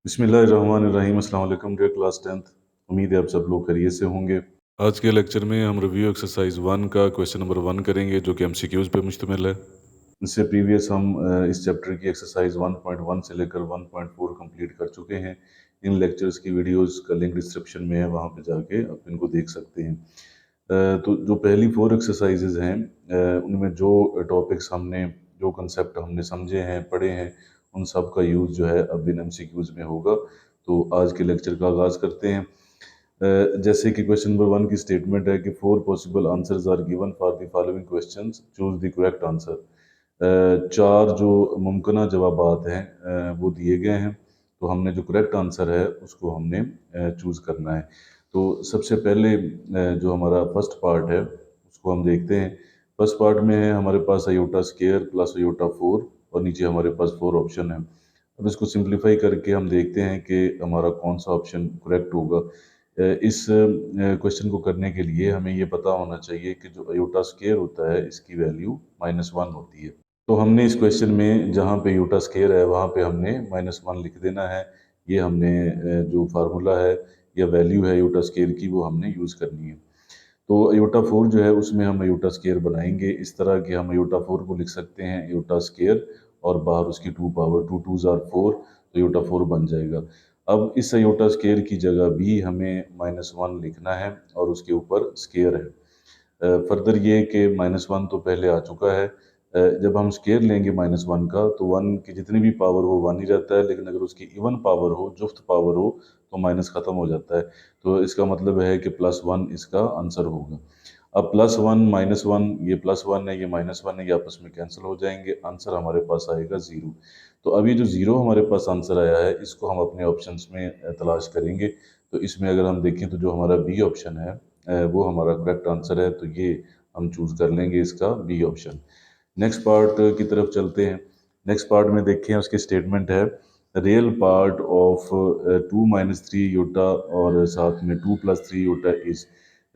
बिस्मिल्लाहिर्रहमानिर्रहीम। अस्सलाम वालेकुम डियर क्लास 10th। उम्मीद है आप सब लोग खैरियत से होंगे। आज के लेक्चर में हम रिव्यू एक्सरसाइज 1 का क्वेश्चन नंबर 1 करेंगे, जो कि एमसीक्यूज पे मुश्तमिल है। इससे प्रीवियस हम इस चैप्टर की एक्सरसाइज 1.1 से लेकर 1.4 कंप्लीट कर चुके हैं। इन लेक्चर्स की वीडियोस का लिंक डिस्क्रिप्शन में है, वहाँ पे जाके आप इनको देख सकते हैं। तो जो पहली 4 एक्सरसाइजेज हैं, उनमें जो टॉपिक्स हमने, जो कंसेप्ट हमने समझे हैं, पढ़े हैं, उन सब का यूज़ जो है अब इन एमसीक्यूज में होगा। तो आज के लेक्चर का आगाज़ करते हैं। जैसे कि क्वेश्चन नंबर 1 की स्टेटमेंट है कि 4 possible answers are given for the following questions, choose the correct answer. 4 जो मुमकिन जवाबात हैं वो दिए गए हैं, तो हमने जो करेक्ट आंसर है उसको हमने चूज़ करना है। तो सबसे पहले जो हमारा फर्स्ट पार्ट है उसको हम देखते हैं। फर्स्ट पार्ट में है हमारे पास आयोटा स्केयर प्लस आयोटा 4 और नीचे हमारे पास 4 ऑप्शन है। अब इसको सिंप्लीफाई करके हम देखते हैं कि हमारा कौन सा ऑप्शन करेक्ट होगा। इस क्वेश्चन को करने के लिए हमें ये पता होना चाहिए कि जो आयोटा स्केयर होता है इसकी वैल्यू -1 होती है। तो हमने इस क्वेश्चन में जहाँ पे आयोटा स्केयर है वहाँ पे हमने -1 लिख देना है। ये हमने जो फार्मूला है या वैल्यू है आयोटा स्केयर की, वो हमने यूज़ करनी है। तो आयोटा 4 जो है उसमें हम आयोटा स्केयर बनाएंगे इस तरह कि हम आयोटा 4 को लिख सकते हैं आयोटा स्केयर और बाहर उसकी 2 पावर, 2 2s आर 4, तो आयोटा 4 बन जाएगा। अब इस आयोटा स्केयर की जगह भी हमें -1 लिखना है और उसके ऊपर स्केयर है। फर्दर ये कि -1 तो पहले आ चुका है। जब हम स्केयर लेंगे -1 का, तो 1 की जितनी भी पावर हो 1 ही रहता है, लेकिन अगर उसकी इवन पावर हो, जुफ्त पावर हो, तो माइनस ख़त्म हो जाता है। तो इसका मतलब है कि +1 इसका आंसर होगा। अब +1 -1, ये +1 है, ये -1 है, ये आपस में कैंसिल हो जाएंगे, आंसर हमारे पास आएगा 0। तो अब ये जो 0 हमारे पास आंसर आया है, इसको हम अपने ऑप्शंस में तलाश करेंगे। तो इसमें अगर हम देखें तो जो हमारा बी ऑप्शन है वो हमारा करेक्ट आंसर है, तो ये हम चूज़ कर लेंगे इसका बी ऑप्शन। नेक्स्ट पार्ट की तरफ चलते हैं। नेक्स्ट पार्ट में देखें, उसकी स्टेटमेंट है रियल पार्ट ऑफ 2 - 3 योटा और साथ में 2 + 3 योटा इज।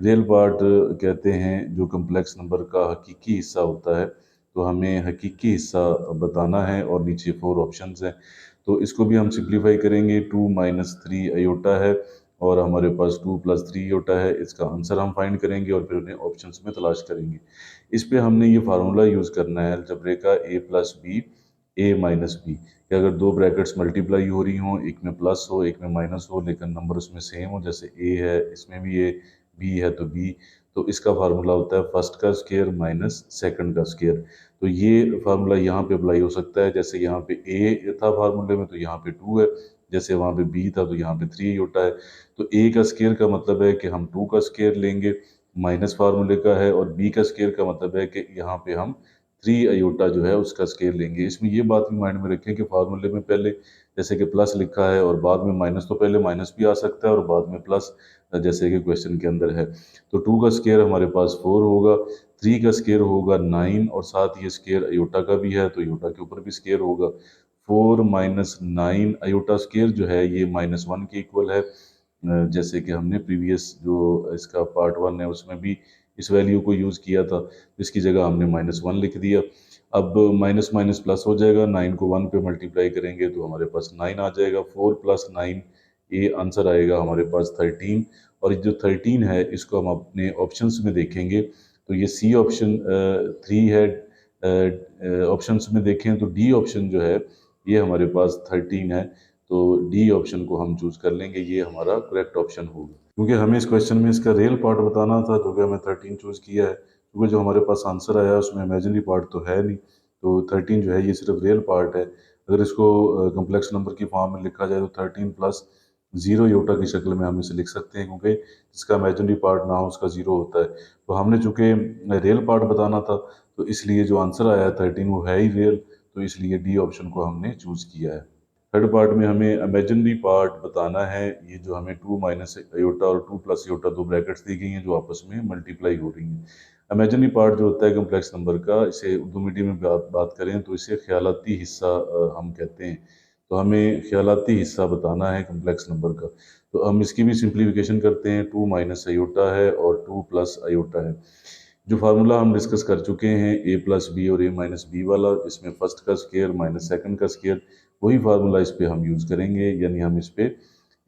रियल पार्ट कहते हैं जो कम्प्लेक्स नंबर का हकीकी हिस्सा होता है, तो हमें हकीकी हिस्सा बताना है और नीचे 4 ऑप्शंस हैं। तो इसको भी हम सिंप्लीफाई करेंगे। 2 - 3 अयोटा है और हमारे पास 2 + 3 योटा है। इसका आंसर हम फाइंड करेंगे और फिर उन्हें ऑप्शंस में तलाश करेंगे। इस पे हमने ये फार्मूला यूज़ करना है अलजेब्रे का, a + b a - b, कि अगर दो ब्रैकेट्स मल्टीप्लाई हो रही हों, एक में प्लस हो एक में माइनस हो, लेकिन नंबर उसमें सेम हो, जैसे a है इसमें भी a, b है तो b, तो इसका फार्मूला होता है फर्स्ट का स्केयर माइनस सेकंड का स्केयर। तो ये फार्मूला यहाँ पे अप्लाई हो सकता है, जैसे यहाँ पे a था फार्मूले में तो यहाँ पे 2 है, जैसे वहाँ पे b था तो यहाँ पे 3 होता है। तो a का स्केयर का मतलब है कि हम 2 का स्केयर लेंगे, माइनस फार्मूले का है, और b का स्केयर का मतलब है कि यहाँ पे हम 3 अयोटा जो है उसका स्केयर लेंगे। इसमें ये बात भी माइंड में रखें कि फार्मूले में पहले जैसे कि प्लस लिखा है और बाद में माइनस, तो पहले माइनस भी आ सकता है और बाद में प्लस, जैसे कि क्वेश्चन के अंदर है। तो 2 का स्केयर हमारे पास 4 होगा, 3 का स्केयर होगा 9, और साथ ये स्केयर अयोटा का भी है तो अयोटा के ऊपर भी स्केयर होगा। 4 - 9 अयोटा स्केयर जो है ये -1 के इक्वल है। जैसे कि हमने प्रीवियस जो इसका पार्ट 1 है उसमें भी इस वैल्यू को यूज़ किया था, इसकी जगह हमने -1 लिख दिया। अब माइनस माइनस प्लस हो जाएगा, 9 को 1 पे मल्टीप्लाई करेंगे तो हमारे पास 9 आ जाएगा। 4 + 9, ये आंसर आएगा हमारे पास 13। और ये जो 13 है इसको हम अपने ऑप्शंस में देखेंगे, तो ये सी ऑप्शन 3 है। ऑप्शंस में देखें तो डी ऑप्शन जो है ये हमारे पास 13 है, तो डी ऑप्शन को हम चूज कर लेंगे, ये हमारा करेक्ट ऑप्शन होगा। क्योंकि हमें इस क्वेश्चन में इसका रियल पार्ट बताना था, जो कि हमें 13 चूज किया है, क्योंकि जो हमारे पास आंसर आया उसमें इमेजिनरी पार्ट तो है नहीं, तो 13 जो है ये सिर्फ रियल पार्ट है। अगर इसको कम्प्लेक्स नंबर की फॉर्म में लिखा जाए तो 13 + 0 योटा की शक्ल में हम इसे लिख सकते हैं, क्योंकि जिसका इमेजिनरी पार्ट ना हो उसका 0 होता है। तो हमने चूंकि रियल पार्ट बताना था, तो इसलिए जो आंसर आया है 13 वो है ही रियल, तो इसलिए डी ऑप्शन को हमने चूज किया है। थर्ड पार्ट में हमें इमेजिनरी पार्ट बताना है। ये जो हमें 2 - अयोटा और 2 + अयोटा दो ब्रैकेट्स दी गई हैं जो आपस में मल्टीप्लाई हो रही हैं। इमेजिनरी पार्ट जो होता है कम्प्लेक्स नंबर का, इसे उर्दू मीडियम में बात करें तो इसे ख्यालाती हिस्सा हम कहते हैं। तो हमें ख्यालाती हिस्सा बताना है कम्प्लेक्स नंबर का। तो हम इसकी भी सिंप्लीफिकेशन करते हैं। 2 - अयोटा है और 2 + अयोटा है। जो फार्मूला हम डिस्कस कर चुके हैं a + b और a - b वाला, इसमें फर्स्ट का स्केयर माइनस सेकंड का स्केयर, वही फार्मूला इस पे हम यूज़ करेंगे, यानी हम इस पे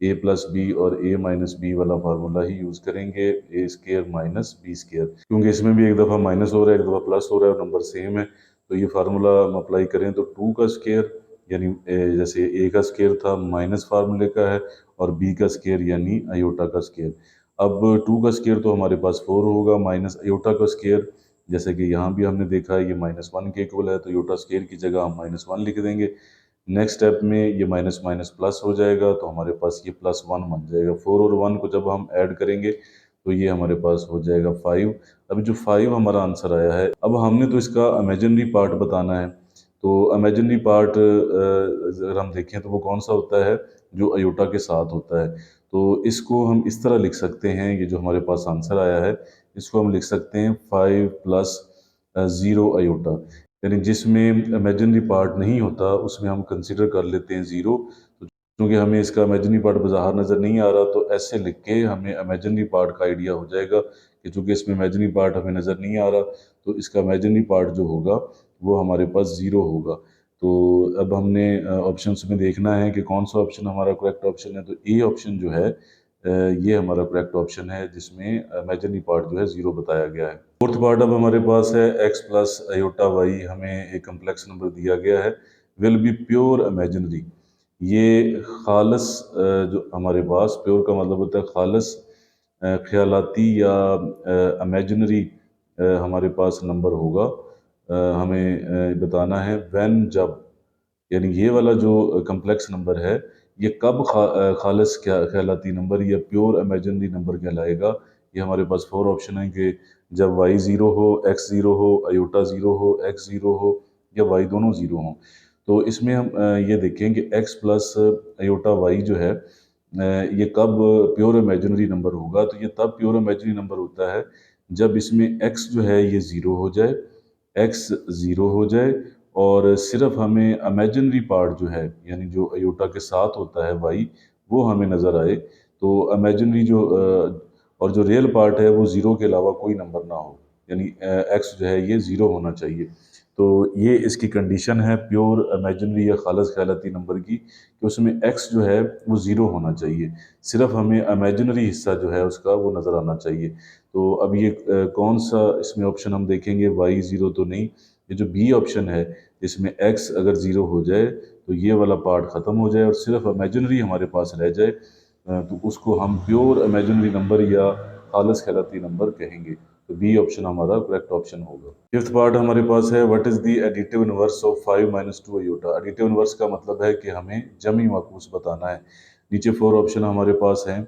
a प्लस बी और a माइनस बी वाला फार्मूला ही यूज़ करेंगे, ए स्केयर माइनस बी स्केयर, क्योंकि इसमें भी एक दफ़ा माइनस हो रहा है, एक दफ़ा प्लस हो रहा है और नंबर सेम है। तो ये फार्मूला हम अप्लाई करें तो 2 का स्केयर यानी जैसे a का स्केयर था माइनस फार्मूले का है, और b का स्केयर यानी आयोटा का स्केयर। अब 2 का स्केयर तो हमारे पास 4 होगा, माइनस आयोटा का स्केयर जैसे कि यहाँ भी हमने देखा है ये -1 के इक्वल है, तो आयोटा स्केयर की जगह हम -1 लिख देंगे। नेक्स्ट स्टेप में ये माइनस माइनस प्लस हो जाएगा, तो हमारे पास ये +1 बन जाएगा। 4 और 1 को जब हम ऐड करेंगे तो ये हमारे पास हो जाएगा 5। अभी जो 5 हमारा आंसर आया है, अब हमने तो इसका इमेजिनरी पार्ट बताना है। तो इमेजिनरी पार्ट अगर हम देखें तो वो कौन सा होता है, जो अयोटा के साथ होता है। तो इसको हम इस तरह लिख सकते हैं, ये जो हमारे पास आंसर आया है इसको हम लिख सकते हैं 5 प्लस 0 अयोटा, यानी जिसमें इमेजिनरी पार्ट नहीं होता उसमें हम कंसिडर कर लेते हैं 0। तो क्योंकि हमें इसका इमेजिनरी पार्ट बाहर नज़र नहीं आ रहा, तो ऐसे लिख के हमें इमेजिनरी पार्ट का आइडिया हो जाएगा कि चूँकि इसमें इमेजिनरी पार्ट हमें नज़र नहीं आ रहा, तो इसका इमेजिनरी पार्ट जो होगा वो हमारे पास 0 होगा। तो अब हमने ऑप्शंस में देखना है कि कौन सा ऑप्शन हमारा करेक्ट ऑप्शन है। तो ए ऑप्शन जो है ये हमारा करेक्ट ऑप्शन है, जिसमें इमेजिनरी पार्ट जो है 0 बताया गया है। फोर्थ पार्ट अब हमारे पास है x प्लस अयोटा वाई, हमें एक कम्प्लेक्स नंबर दिया गया है, विल बी प्योर इमेजिनरी। ये खालस जो हमारे पास प्योर का मतलब होता है खालस ख्यालाती या इमेजिनरी हमारे पास नंबर होगा। हमें बताना है व्हेन, जब, यानी ये वाला जो कम्प्लेक्स नंबर है ये कब खालिस ख्यालाती नंबर या प्योर इमेजिनरी नंबर कहलाएगा। ये हमारे पास 4 ऑप्शन है कि जब y 0 हो, x 0 हो, अयोटा 0 हो, x 0 हो या y दोनों 0 हों। तो इसमें हम ये देखें कि x प्लस अयोटा y जो है ये कब प्योर इमेजिनरी नंबर होगा। तो ये तब प्योर इमेजिनरी नंबर होता है जब इसमें x जो है ये 0 हो जाए, x 0 हो जाए और सिर्फ हमें इमेजिनरी पार्ट जो है यानी जो अयोटा के साथ होता है y, वो हमें नज़र आए। तो इमेजिनरी जो और जो रियल पार्ट है वो 0 के अलावा कोई नंबर ना हो, यानी x जो है ये 0 होना चाहिए। तो ये इसकी कंडीशन है प्योर इमेजिनरी या खालिस ख्यालाती नंबर की, कि उसमें x जो है वो 0 होना चाहिए, सिर्फ हमें इमेजिनरी हिस्सा जो है उसका वो नज़र आना चाहिए। तो अब ये कौन सा इसमें ऑप्शन हम देखेंगे, y 0 तो नहीं, ये जो बी ऑप्शन है इसमें x अगर 0 हो जाए तो ये वाला पार्ट ख़त्म हो जाए और सिर्फ इमेजिनरी हमारे पास रह जाए, तो उसको हम प्योर इमेजिनरी नंबर या खालिस ख्यालाती नंबर कहेंगे। तो बी ऑप्शन हमारा करेक्ट ऑप्शन होगा। फिफ्थ पार्ट हमारे पास है what is the additive inverse of 5 minus 2 iota. Additive inverse का मतलब है कि हमें जमी माकूस बताना है। नीचे 4 ऑप्शन हमारे पास हैं।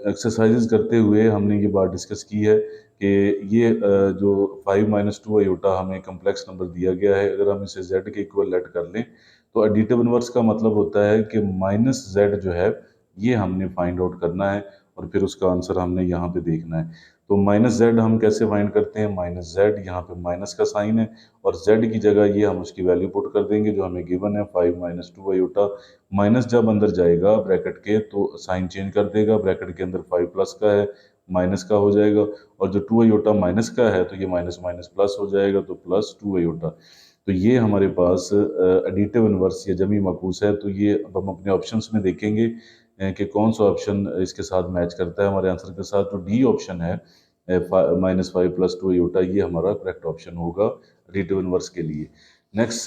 एक्सरसाइजेज करते हुए हमने ये बात डिस्कस की है कि ये जो 5 माइनस 2 अयोटा हमें कम्प्लेक्स नंबर दिया गया है, अगर हम इसे z के इक्वल लेट कर लें तो एडिटिव इनवर्स का मतलब होता है कि माइनस z जो है ये हमने फाइंड आउट करना है और फिर उसका आंसर हमने यहाँ पे देखना है। तो माइनस जेड हम कैसे फाइंड करते हैं, माइनस जेड यहाँ पे माइनस का साइन है और जेड की जगह ये हम उसकी वैल्यू पुट कर देंगे जो हमें गिवन है 5 माइनस 2 अयोटा। माइनस जब अंदर जाएगा ब्रैकेट के तो साइन चेंज कर देगा, ब्रैकेट के अंदर 5 प्लस का है माइनस का हो जाएगा, और जो 2 अयोटा माइनस का है तो ये माइनस माइनस प्लस हो जाएगा तो प्लस 2 अयोटा। तो ये हमारे पास एडिटिव इनवर्स या जमी माकूस है। तो ये अब हम अपने ऑप्शंस में देखेंगे कि कौन सा ऑप्शन इसके साथ मैच करता है हमारे आंसर के साथ। जो डी ऑप्शन है -5 + 2 अयोटा, ये हमारा करेक्ट ऑप्शन होगा एडिटिव इनवर्स के लिए। नेक्स्ट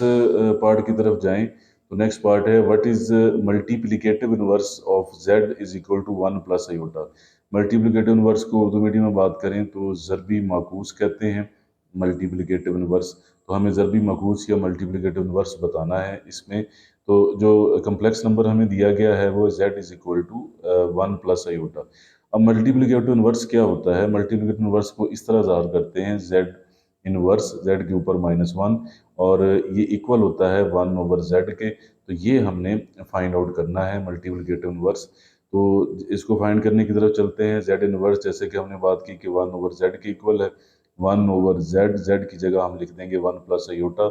पार्ट की तरफ जाएं तो नेक्स्ट पार्ट है what is multiplicative inverse of z is equal to 1 + iota. Multiplicative inverse को उर्दू मीडियम में बात करें तो ज़रबी माकूस कहते हैं मल्टीप्लिकेटिव इनवर्स। तो हमें ज़रबी माकूस या मल्टीप्लिकेटिव इनवर्स बताना है इसमें। तो जो कम्प्लेक्स नंबर हमें दिया गया है वो z is equal to 1 + iota. अब मल्टीप्लिकेटिव इनवर्स क्या होता है, मल्टीप्लिकेटिव इनवर्स को इस तरह ज़ाहिर करते हैं z इनवर्स z के ऊपर -1 और ये इक्वल होता है 1/z के। तो ये हमने फाइंड आउट करना है मल्टीप्लिकेटिव इनवर्स। तो इसको फाइंड करने की तरफ चलते हैं। z इनवर्स जैसे कि हमने बात की कि 1/z के इक्वल है, 1/z, z की जगह हम लिख देंगे 1 + अयोटा।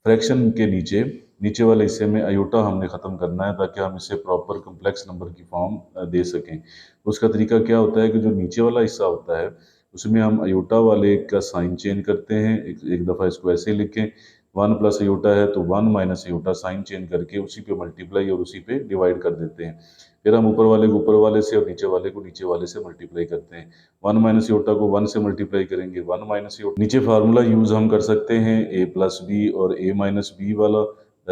फ्रैक्शन के नीचे नीचे वाले हिस्से में अयोटा हमने ख़त्म करना है ताकि हम इसे प्रॉपर कम्प्लेक्स नंबर की फॉर्म दे सकें। तो उसका तरीका क्या होता है कि जो नीचे वाला हिस्सा होता है उसमें हम अयोटा वाले का साइन चेंज करते हैं, एक दफ़ा इसको ऐसे लिखें, 1 प्लस अयोटा है तो 1 माइनस अयोटा, साइन चेंज करके उसी पे मल्टीप्लाई और उसी पे डिवाइड कर देते हैं। फिर हम ऊपर वाले को ऊपर वाले से और नीचे वाले को नीचे वाले से मल्टीप्लाई करते हैं। 1 माइनस अयोटा को 1 से मल्टीप्लाई करेंगे, 1 माइनस अयोटा। नीचे फार्मूला यूज हम कर सकते हैं a प्लस बी और a माइनस बी वाला,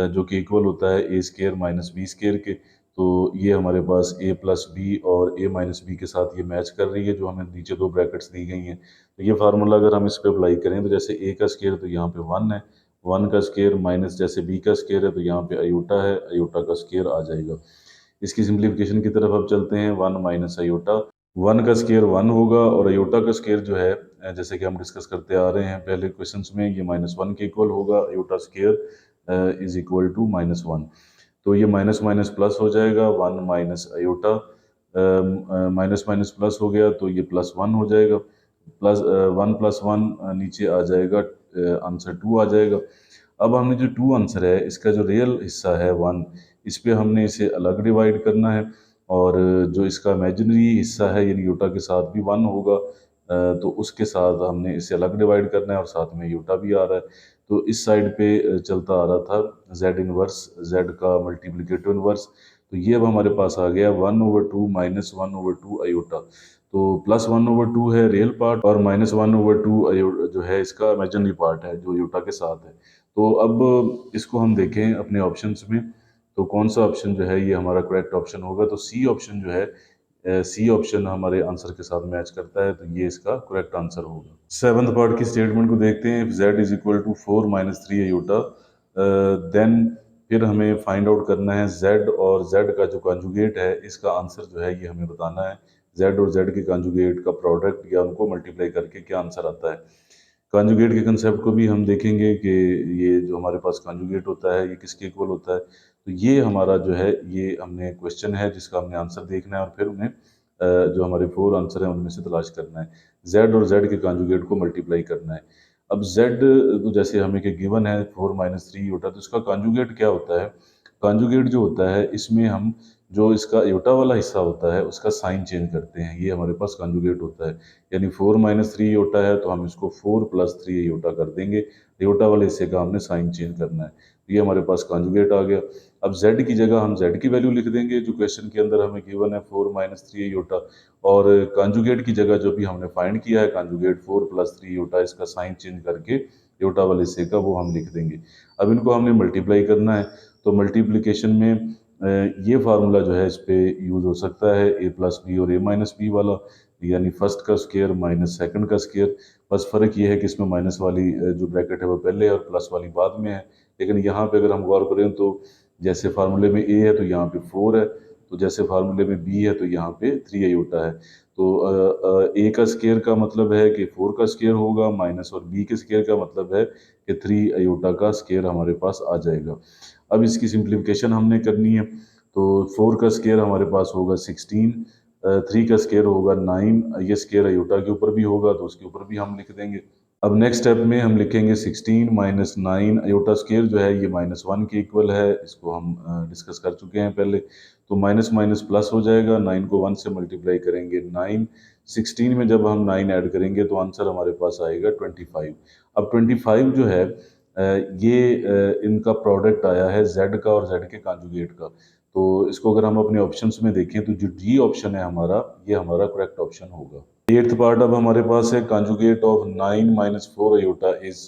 जो कि इक्वल होता है ए स्केयर माइनस बी स्केयर के। तो ये हमारे पास a प्लस बी और a माइनस बी के साथ ये मैच कर रही है, जो हमें नीचे दो ब्रैकेट्स दी गई हैं। तो ये फार्मूला अगर हम इस पे अप्लाई करें तो जैसे a का स्केयर तो यहाँ पे 1 है, 1 का स्केयर माइनस जैसे b का स्केयर है तो यहाँ पे अयोटा है, अयोटा का स्केयर आ जाएगा। इसकी सिंप्लीफिकेशन की तरफ अब चलते हैं। 1 माइनस अयोटा, 1 का स्केयर 1 होगा और अयोटा का स्केयर जो है, जैसे कि हम डिस्कस करते आ रहे हैं पहले क्वेश्चंस में, ये -1 के इक्वल होगा। Iota square is equal to -1। तो ये माइनस माइनस प्लस हो जाएगा, 1 minus iota, minus minus plus हो गया तो ये +1 हो जाएगा। प्लस 1 प्लस 1 नीचे आ जाएगा, आंसर 2 आ जाएगा। अब हमने जो 2 आंसर है इसका जो रियल हिस्सा है 1, इस पे हमने इसे अलग डिवाइड करना है, और जो इसका इमेजिनरी हिस्सा है यानी यूटा के साथ भी 1 होगा, तो उसके साथ हमने इसे अलग डिवाइड करना है और साथ में यूटा भी आ रहा है। तो इस साइड पे चलता आ रहा था z इनवर्स, z का मल्टीप्लिकेटिव इनवर्स। तो ये अब हमारे पास आ गया 1/2 माइनस 1/2 अयोटा। तो +1/2 है रियल पार्ट और -1/2 जो है इसका इमेजिनरी पार्ट है जो यूटा के साथ है। तो अब इसको हम देखें अपने ऑप्शंस में, तो कौन सा ऑप्शन जो है ये हमारा करेक्ट ऑप्शन होगा। तो सी ऑप्शन जो है, सी ऑप्शन हमारे आंसर के साथ मैच करता है, तो ये इसका करेक्ट आंसर होगा। सेवंथ पार्ट की स्टेटमेंट को देखते हैं। z is equal to 4 minus 3 iota, then फिर हमें फाइंड आउट करना है z और z का जो कॉन्जुगेट है इसका आंसर जो है ये हमें बताना है। z और z के कॉन्जुगेट का प्रोडक्ट या उनको मल्टीप्लाई करके क्या आंसर आता है। कॉन्जुगेट के कंसेप्ट को भी हम देखेंगे कि ये जो हमारे पास कॉन्जुगेट होता है ये किसके इक्वल होता है। तो ये हमारा जो है ये हमने क्वेश्चन है जिसका हमने आंसर देखना है और फिर उन्हें जो हमारे 4 आंसर हैं उनमें से तलाश करना है। z और z के कॉन्जुगेट को मल्टीप्लाई करना है। अब z तो जैसे हमें कि गिवन है 4 माइनस 3 यूटा, तो इसका कॉन्जुगेट क्या होता है। कॉन्जुगेट जो होता है इसमें हम जो इसका यूटा वाला हिस्सा होता है उसका साइन चेंज करते हैं, ये हमारे पास कॉन्जुगेट होता है। यानी 4 माइनस 3 योटा है तो हम इसको 4 प्लस 3 योटा कर देंगे, योटा वाले हिस्से का हमने साइन चेंज करना है। तो ये हमारे पास कॉन्जुगेट आ गया। अब z की जगह हम z की वैल्यू लिख देंगे जो क्वेश्चन के अंदर हमें गिवन है 4 माइनस 3 योटा, और कॉन्जुगेट की जगह जो भी हमने फाइंड किया है कॉन्जुगेट 4 प्लस 3 योटा, इसका साइन चेंज करके योटा वाले हिस्से का वो हम लिख देंगे। अब इनको हमने मल्टीप्लाई करना है, तो मल्टीप्लिकेशन में ये फार्मूला जो है इस पे यूज हो सकता है, a प्लस बी और a माइनस बी वाला, यानी फर्स्ट का स्केयर माइनस सेकंड का स्केयर। बस फर्क ये है कि इसमें माइनस वाली जो ब्रैकेट है वो पहले है और प्लस वाली बाद में है। लेकिन यहाँ पे अगर हम गौर करें तो जैसे फार्मूले में a है तो यहाँ पे 4 है, तो जैसे फार्मूले में b है तो यहाँ पे 3 अयोटा है। तो a का स्केयर का मतलब है कि 4 का स्केयर होगा माइनस, और b के स्केयर का मतलब है कि 3 अयोटा का स्केयर हमारे पास आ जाएगा। अब इसकी सिंप्लीफिकेशन हमने करनी है, तो 4 का स्केयर हमारे पास होगा 16, 3 का स्केयर होगा 9, ये स्केयर अयोटा के ऊपर भी होगा तो उसके ऊपर भी हम लिख देंगे। अब नेक्स्ट स्टेप में हम लिखेंगे 16 माइनस 9, अयोटा स्केयर जो है ये -1 के इक्वल है, इसको हम डिस्कस कर चुके हैं पहले। तो माइनस माइनस प्लस हो जाएगा, 9 को 1 से मल्टीप्लाई करेंगे 9, 16 में जब हम 9 ऐड करेंगे तो आंसर हमारे पास आएगा 25। अब 25 जो है ये इनका प्रोडक्ट आया है z का और z के कॉन्जुगेट का। तो इसको अगर हम अपने ऑप्शंस में देखें तो जो डी ऑप्शन है हमारा, ये हमारा करेक्ट ऑप्शन होगा। एट्थ पार्ट अब हमारे पास है conjugate of 9 minus 4 iota is.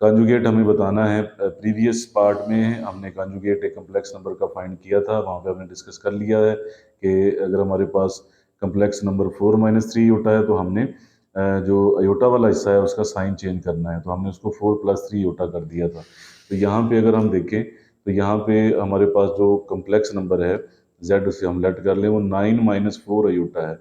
Conjugate हमें बताना है। प्रीवियस पार्ट में हमने कॉन्जुगेट एक कम्प्लेक्स नंबर का फाइंड किया था, वहाँ पे हमने डिस्कस कर लिया है कि अगर हमारे पास कम्प्लेक्स नंबर 4 माइनस 3 अयोटा है तो हमने जो अयोटा वाला हिस्सा है उसका साइन चेंज करना है, तो हमने उसको 4 प्लस 3 अयोटा कर दिया था। तो यहाँ पे अगर हम देखें तो यहाँ पे हमारे पास जो कम्प्लेक्स नंबर है z, उसे हम लेट कर लें, वो 9 माइनस 4 अयोटा है।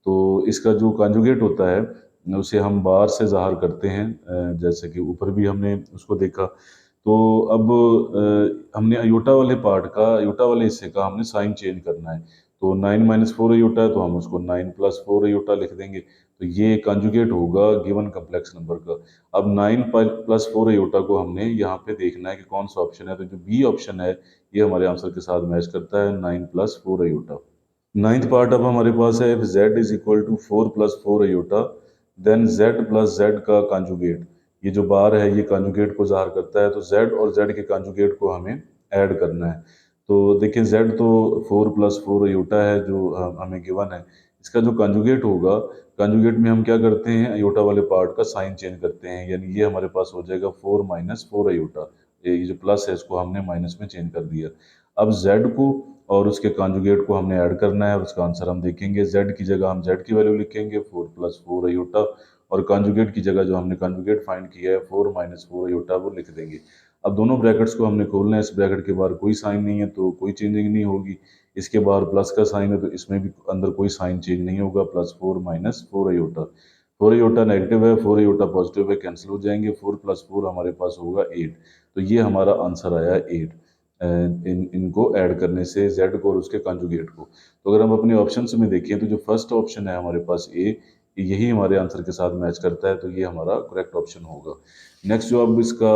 तो इसका जो कॉन्जुगेट होता है उसे हम बार से ज़ाहिर करते हैं, जैसे कि ऊपर भी हमने उसको देखा। तो अब हमने अयोटा वाले पार्ट का, अयोटा वाले हिस्से का हमने साइन चेंज करना है। तो 9 माइनस 4 अयोटा है तो हम उसको 9 प्लस 4 अयोटा लिख देंगे, तो ये कॉन्जुगेट होगा गिवन कम्प्लेक्स नंबर का। अब 9 प्लस 4 अयोटा को हमने यहाँ पे देखना है कि कौन सा ऑप्शन है, तो जो बी ऑप्शन है ये हमारे आंसर के साथ मैच करता है, 9 प्लस 4 अयोटा। नाइन्थ पार्ट अब हमारे पास है, z is equal to 4 plus 4 iota, then z plus z का कॉन्जुगेट, ये जो बार है ये कॉन्जुगेट को ज़ाहिर करता है, तो z और z के कॉन्जुगेट को हमें ऐड करना है। तो देखिए z तो 4 + 4 अयोटा है जो हमें गिवन है। इसका जो कॉन्जुगेट होगा, कॉन्जुगेट में हम क्या करते हैं, अयोटा वाले पार्ट का साइन चेंज करते हैं, यानी ये हमारे पास हो जाएगा 4 - 4 अयोटा। ये जो प्लस है इसको हमने माइनस में चेंज कर दिया। अब z को और उसके कॉन्जुगेट को हमने ऐड करना है और उसका आंसर हम देखेंगे। z की जगह हम z की वैल्यू लिखेंगे 4 + 4 अयोटा, और कॉन्जुगेट की जगह जो हमने कॉन्जुगेट फाइंड किया है 4 - 4 अयोटा वो लिख देंगे। अब दोनों ब्रैकेट्स को हमने खोलना है, इस ब्रैकेट के बाहर कोई साइन नहीं है तो कोई चेंजिंग नहीं होगी, इसके बाहर प्लस का साइन है तो इसमें भी अंदर कोई साइन चेंज नहीं होगा, +4 - 4 अयोटा। 4 अयोटा नेगेटिव है, 4 अयोटा पॉजिटिव है, कैंसिल हो जाएंगे, 4 + 4 हमारे पास होगा 8। तो ये हमारा आंसर आया 8 इनको ऐड करने से, z को और उसके कॉन्जुगेट को। तो अगर हम अपने ऑप्शंस में देखें तो जो फर्स्ट ऑप्शन है हमारे पास ए, यही हमारे आंसर के साथ मैच करता है, तो ये हमारा करेक्ट ऑप्शन होगा। नेक्स्ट जो अब इसका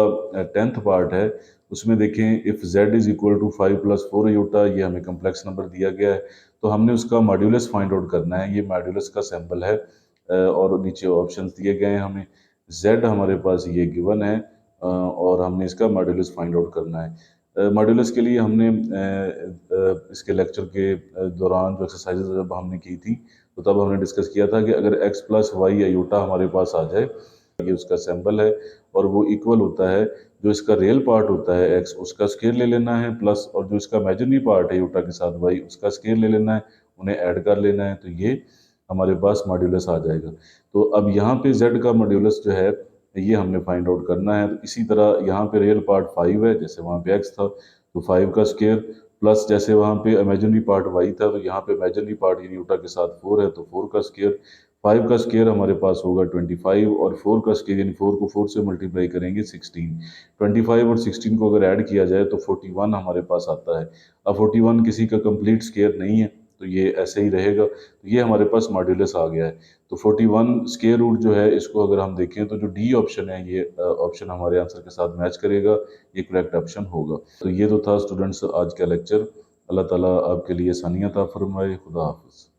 10th पार्ट है उसमें देखें, if z is equal to 5 + 4 iota, ये हमें कम्प्लेक्स नंबर दिया गया है, तो हमने उसका मॉड्यूलस फाइंड आउट करना है। ये मॉड्यूलस का सैम्पल है और नीचे ऑप्शंस दिए गए हैं हमें। z हमारे पास ये गिवन है और हमने इसका मॉड्यूलस फाइंड आउट करना है। मॉड्यूलस के लिए हमने इसके लेक्चर के दौरान जो एक्सरसाइजेज जब हमने की थी, तो तब हमने डिस्कस किया था कि अगर x + y अयोटा हमारे पास आ जाए, ये उसका सिंबल है और वो इक्वल होता है, जो इसका रियल पार्ट होता है x उसका स्क्वायर ले लेना है प्लस, और जो इसका इमेजिनरी पार्ट है अयोटा के साथ y उसका स्क्वायर ले लेना है, उन्हें ऐड कर लेना है, तो ये हमारे पास मॉड्यूलस आ जाएगा। तो अब यहाँ पे z का मॉड्यूलस जो है ये हमने फाइंड आउट करना है। तो इसी तरह यहाँ पे रियल पार्ट 5 है, जैसे वहाँ पे x था तो 5 का स्क्वायर, प्लस जैसे वहाँ पे इमेजिनरी पार्ट y था तो यहाँ पे इमेजिनरी पार्ट अयोटा के साथ 4 है तो 4 का स्क्वायर। 5 का स्क्वायर हमारे पास होगा 25, और 4 का स्क्वायर यानी 4 को 4 से मल्टीप्लाई करेंगे 16। 25 और 16 को अगर ऐड किया जाए तो 41 हमारे पास आता है। अब 41 किसी का कंप्लीट स्क्वायर नहीं है तो ये ऐसे ही रहेगा, तो ये हमारे पास मॉड्यूलस आ गया है। तो 41 स्क्वायर रूट जो है इसको अगर हम देखें तो जो डी ऑप्शन है ये ऑप्शन हमारे आंसर के साथ मैच करेगा, ये करेक्ट ऑप्शन होगा। तो ये तो था स्टूडेंट्स आज का लेक्चर। अल्लाह ताला आपके लिए आसानियाँ अता फरमाए। खुदा हाफिज़।